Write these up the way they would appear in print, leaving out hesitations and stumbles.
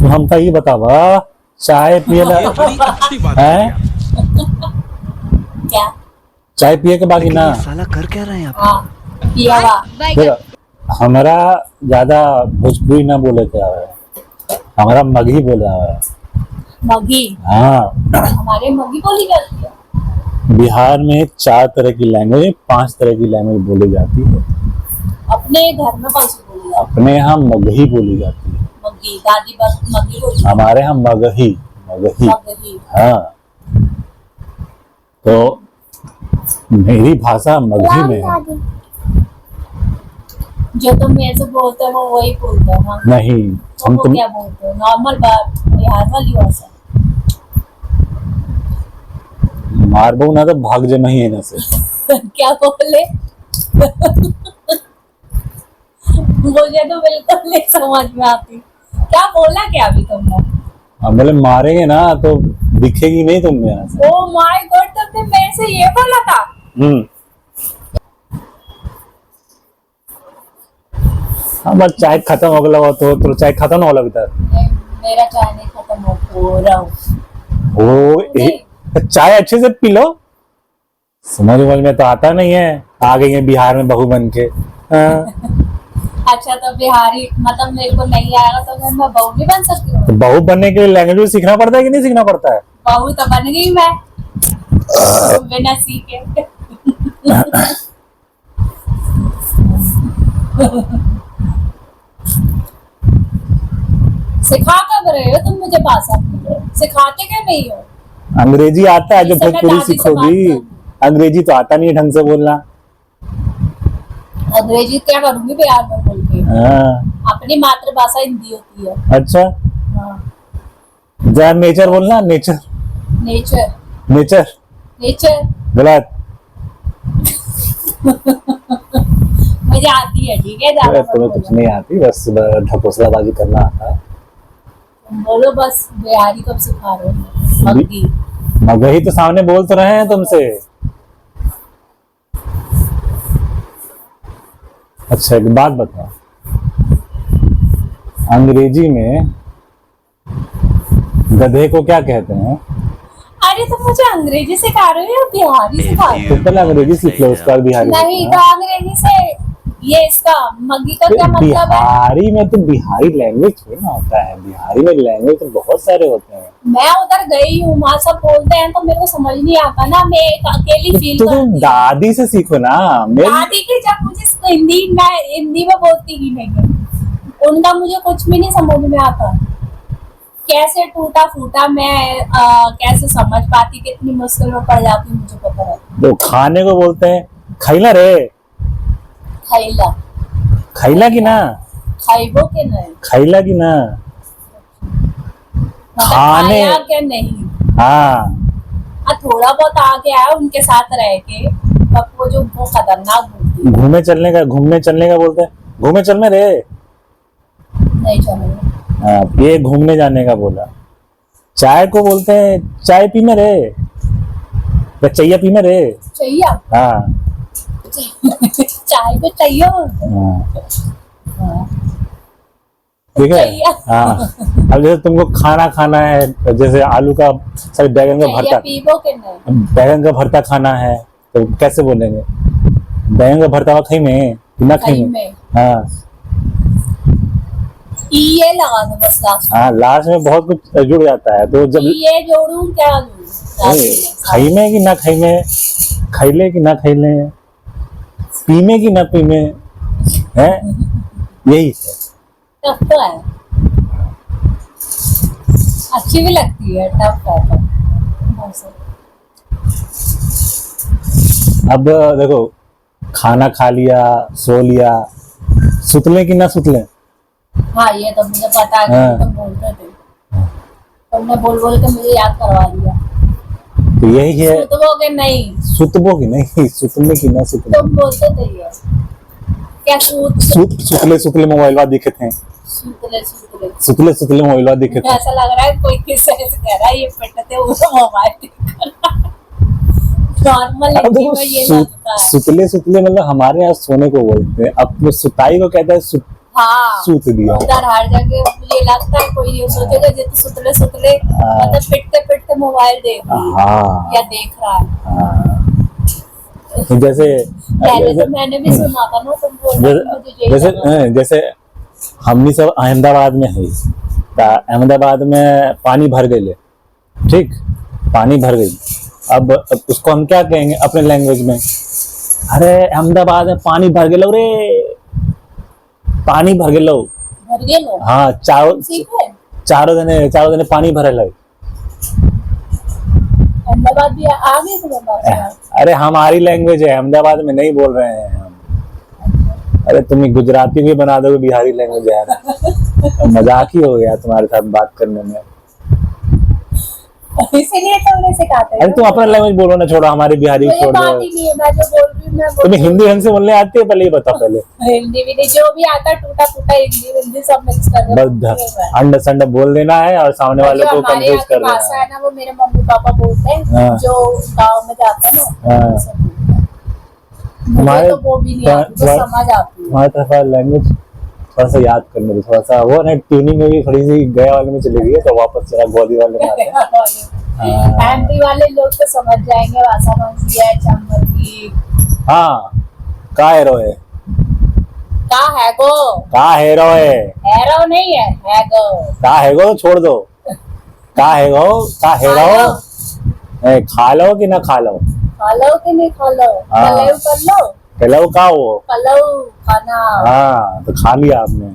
तो हमका ये बतावा चाय पियला है क्या चाय पिए के बाकी ना साला कर क्या रहे हैं आप? हाँ पिया हुआ देखो हमारा ज्यादा भोजपुरी ना बोले के आवे हमारा मगही बोले आवे मगी हाँ हमारे मगी बोली जाती है। बिहार में 4 तरह की लैंग्वेज 5 तरह की लैंग्वेज बोली जाती है। अपने घर में कौन सी बोली जाती अपने यहाँ मगही बोली जाती है। है? मगी दादी बस मगी बोली हमारे यहाँ मगही मगही मगी हाँ तो मेरी भाषा मगही में है। जो तुम मेरे से बोलते हो वो वही बोलते हो हाँ नहीं तो हम वो तुम क्या बोलते हो नॉर्मल बात बिहार वाली भाषा मारबो ना तो भाग जे नहीं है ना से क्या बोले मुझे तो बिल्कुल नहीं समझ में आती क्या बोला क्या अभी तुमने। हम बोले मारेंगे ना तो दिखेगी नहीं तुम यहाँ से। ओ माय गॉड तुमने मेरे से ये बोला था। हाँ बस चाय खत्म हो गया तो चाय खत्म हो गया मेरा चाय नहीं खत्म हो रहा हूँ। चाय अच्छे से पी लो समझ में तो आता नहीं है आ गई है बिहार में बहू बन के हाँ। अच्छा तो बिहारी मतलब मेरे को नहीं आएगा तो फिर मैं बहू नहीं बन सकती हूँ। तो बहू बनने के लिए लैंग्वेज सीखना पड़ता है कि नहीं सीखना पड़ता है। बहू तो बन गई मैं बिना सीखे सिखा कब रहे हो तुम मुझे भाषा सिखाते क्या नहीं हो। अंग्रेजी आता है जो इससे मैं भोजपुरी दादी से सीखोगी बात करूंगी। अंग्रेजी तो आता नहीं है ढंग से बोलना। अंग्रेजी क्या करूंगी बिहार में बोल के। हाँ अपनी मातृभाषा हिंदी होती है। अच्छा हाँ जरा नेचर बोलना नेचर नेचर नेचर नेचर गलत मुझे आती है ठीक है ज्यादा मत तुम्हें कुछ बोलो। नहीं आती बस ढकोसलाबाजी करना आता है। तुम बोलो बस बिहारी कब सिखा रहे हो मग्गी मगही तो सामने बोल तो रहे हैं तुमसे। अच्छा एक बात बताओ अंग्रेजी में गधे को क्या कहते हैं। अरे तुम मुझे अंग्रेजी सिखा रहे हो या बिहारी सिखा रहे तो पहले अंग्रेजी सीख लो उसके बाद बिहारी हो। नहीं सीखना। तो अंग्रेजी से ये इसका मग्गी का क्या मतलब है। बिहारी में तो बिहारी लैंग्वेज थोड़ी ना होता है बिहारी में लैंग्वेज तो बहुत सारे होते हैं। मैं उधर गई हूँ वहाँ सब बोलते हैं तो मेरे को समझ नहीं आता ना मैं एक अकेली फील तो करती तुम हूँ। दादी से सीखो ना दादी की जब मुझे हिंदी मैं हिंदी में बोलती ही नहीं उनका मुझे कुछ भी नहीं समझ में आता। कैसे टूटा फूटा मैं कैसे समझ पाती कितनी मुश्किल में पड़ जाती हूँ मुझे पता है। तो खाने को बोलते हैं खैला रे खैला खैला की ना खैबो के नहीं खैला की ना मतलब खाने खाया के नहीं। हाँ थोड़ा बहुत आ गया है उनके साथ रह के तब वो जो वो खतरनाक बोलती है। घूमने चलने का बोलते हैं घूमे चलने रे। नहीं चलेगा हाँ ये घूमने जाने का बोला। चाय को बोलते हैं चाय पीने रे या चाहिए पीने रे। चाहिए हाँ चाय को चाहिए बोलते हैं। हाँ ठीक है चाहिए। हाँ अब जैसे तुमको खाना है जैसे आलू का सॉरी बैगन का चाहिए भरता पीबो के नहीं। बैगन का भरता खाना है तो कैसे बोलेंगे बैगन का भरता खाई में कि ना खाई खाई में। में। हाँ ये लगा दो बस लास्ट हाँ लास्ट में बहुत कुछ जुड़ जाता है तो जब ये जोड़ू क्या जोड़ूं? खाई में कि ना खाई में खैले कि ना खैले पीमे कि ना पीमे है यही है। टफ तो है अच्छी भी लगती है टफ है तो। अब देखो खाना खा लिया सो लिया सुतले कि ना सुतले। हाँ ये तो मुझे पता है हाँ। तुम बोलते थे तुमने बोल बोल के मुझे याद करवा दिया। तो यही है सुतोगे नहीं सुतबो की नहीं सुतले की ना सुतले तुम बोलते थे ये क्या सुतले मोबाइल दिखे थे सुतले सुतले मोबाइल दिखे थे। ऐसा लग रहा है कोई किससे ऐसे कह रहा है ये पिटते हुए मोबाइल नॉर्मल अब में ये देखो लगता है। सुतले मतलब हमारे यहाँ सोने को बोलते हैं अब सुताई को कहता है हाँ सूत दिया। उधर हर जगह मुझे लगता है कोई ये सोचेगा जो तो सुतले सुतले मतलब पिटते पिटते मोबाइल देख रही है हाँ या देख रहा है। हाँ। जैसे पहले तो मैंने भी सुना था ना, तुम बोल रहे थे, मुझे यही जैसे लगा। जैसे हमनी सब अहमदाबाद में है, अहमदाबाद में पानी भर गए, ठीक, पानी भर गई। अब उसको हम क्या कहेंगे अपने लैंग्वेज में? अरे अहमदाबाद में पानी भर गए रे, पानी भर गए। भर गए लो। हाँ, ठीक है चारों जने पानी भरल है। अहमदाबाद भी आ गए थे। अरे हमारी लैंग्वेज है, अहमदाबाद में नहीं बोल रहे हैं हम। अरे तुम गुजराती भी बना दोगे बिहारी लैंग्वेज यार। मजाक ही हो गया तुम्हारे साथ बात करने में। इसीलिए तो उन्हें सिखाते हैं। अरे तुम अपना लैंग्वेज बोलो ना, छोड़ो हमारी बिहारी मुझे छोड़ बात दो। ही नहीं है, मैं जो बोल रही हूँ मैं बोल तुम्हें हिंदी हमसे बोलने आती है? पहले ये बताओ। पहले हिंदी भी नहीं, जो भी आता है टूटा फूटा हिंदी सब मिक्स कर बस अंडा संडा बोल देना है और सामने वाले को हमारे कंफ्यूज यहाँ की कर देना भाषा है। है ना, वो मेरे मम्मी पापा बोलते हैं। हाँ। जो गाँव में जाता है ना हाँ। वो सब बोलते हैं। मुझे हमारे तो वो भी नहीं आती, तो समझ आती है। हमारे तरफ लैंग्वेज थोड़ा सा याद करने दो, थोड़ा सा वो ना ट्यूनिंग में भी थोड़ी सी गया वाले में चली गई है, तो वापस जरा गोदी वाले में आते हैं। एमपी वाले लोग तो समझ जाएंगे भाषा कौन सी है, चंबल की। हाँ, का हेरो है, का है गो, का हेरो है, हैरो नहीं है गो। का हेगो छोड़ दो, का हेगो, का हेरो। खा लो कि ना खा लो, खा लो कि नहीं खा लो, हाँ। कलऊ कर लो, कलऊ का वो, कलऊ खाना। हाँ तो खा लिया आपने।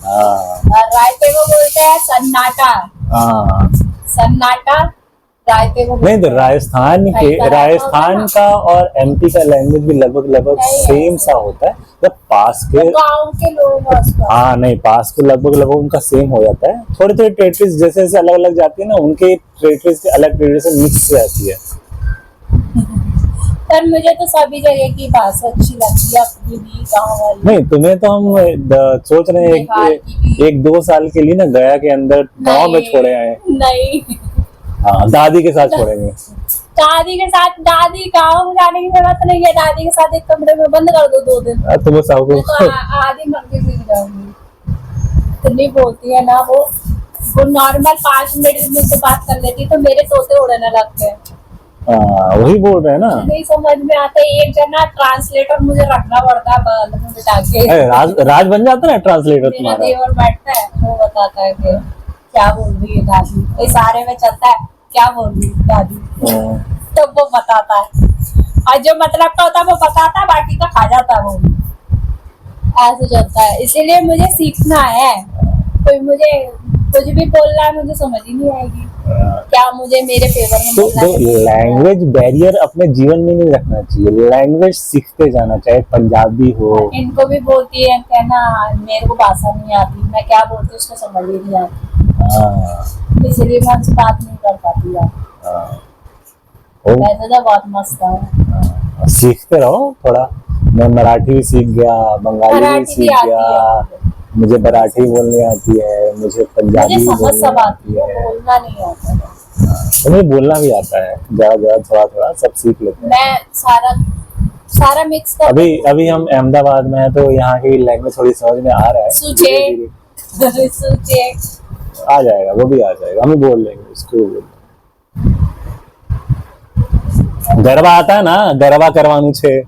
हाँ और रायते को बोलते हैं सन्नाटा। हाँ। सन्नाटा रायते को नहीं तो राजस्थान रायता का और एमपी का लैंग्वेज भी लगभग नहीं, सेम सा होता है। जब पास के गाँव के लोग हैं उसका। हाँ नहीं, पास के लगभग उनका सेम हो जाता है। थोड़ी थोड़ी टेरिटरीज जैसे जैसे अलग अलग जाती है ना, उनके टेरिटरीज के अलग टेरिटरी से मिक्स रहती है। पर मुझे तो सभी जगह की भाषा अच्छी लगती है, अपनी भी गाँव वाली। नहीं तुम्हें तो हम सोच रहे हैं एक 2 साल के लिए ना गया के अंदर गाँव में छोड़े आए। नहीं हाँ, दादी के साथ छोड़ेंगे। दादी के साथ, दादी गाँव में जाने की जरूरत नहीं है। दादी के साथ एक कमरे में बंद कर दो 2 दिन, तुम्हें सब मैं तो आधी मर्जी भी जाऊंगी। इतनी बोलती है ना वो नॉर्मल 5 मिनट में तो बात कर लेती, तो मेरे तोते उड़ने लगते हैं। वही बोल रहे हैं ना। नहीं समझ में आता, एक जना ट्रांसलेटर मुझे रखना पड़ता है बगल में बिठा के। राज बन जाता है ट्रांसलेटर मेरा तुम्हारा। देवर बैठता है, वो बताता है कि क्या बोल रही है दादी, इशारे में चलता है क्या बोल रही है दादी, तो वो बताता है। और जो मतलब का होता है वो बताता है, बाकी का खा जाता है वो। ऐसे चलता है, इसीलिए मुझे सीखना है। कोई मुझे कुछ भी बोल रहा है मुझे समझ ही नहीं आएगी, क्या मुझे मेरे फेवर में बोलना है। लैंग्वेज बैरियर अपने जीवन में नहीं रखना चाहिए, लैंग्वेज सीखते जाना चाहिए। पंजाबी हो, इनको भी बोलती है कहना मेरे को भाषा नहीं आती, मैं क्या बोलती हूँ उसको समझ ही नहीं आती, इसलिए मैं उनसे बात नहीं कर पाती यार। वैसे तो बहुत मस्त है। सीखते रहो थोड़ा। मैं मराठी भी सीख गया, बंगाली भी सीख गया, मुझे मराठी बोलनी आती है, मुझे पंजाबी बोलनी आती है, बोलना नहीं आता। मुझे बोलना भी आता है, जरा थोड़ा थोड़ा सब सीख लेते हैं। मैं सारा मिक्स कर। अभी हम अहमदाबाद में है, तो यहाँ की लैंग्वेज थोड़ी समझ में आ रहा है। सूचे आ जाएगा, वो भी आ जाएगा, हम बोल लेंगे उसको। गरबा आता है ना, गरबा करवानू छे,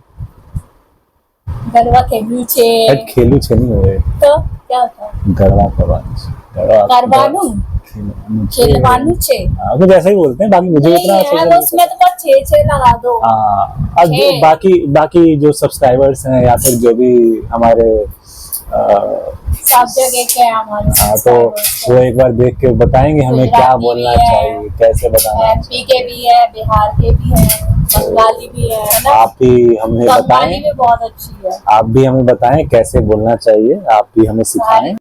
गरबा खेलू छे, खेलू छे नहीं होए तो क्या होता है? गरबा करवानू छे, करवानू खेलवानू छे, कुछ ऐसा ही बोलते हैं। बाकी मुझे इतना है, उसमें तो बस छे लगा दो। हाँ, अब बाकी जो सब्सक्राइबर्स हैं या फिर जो भी हमारे सब जगह के हमारे, हाँ, तो वो एक बार देख के बताएंगे हमें क्या बोलना चाहिए, कैसे बताना। एमपी के भी है, बिहार के भी है, बंगाली भी है ना। आप भी हमें बताएं, भी बहुत अच्छी है। आप भी हमें बताएं कैसे बोलना चाहिए, आप भी हमें सिखाएं।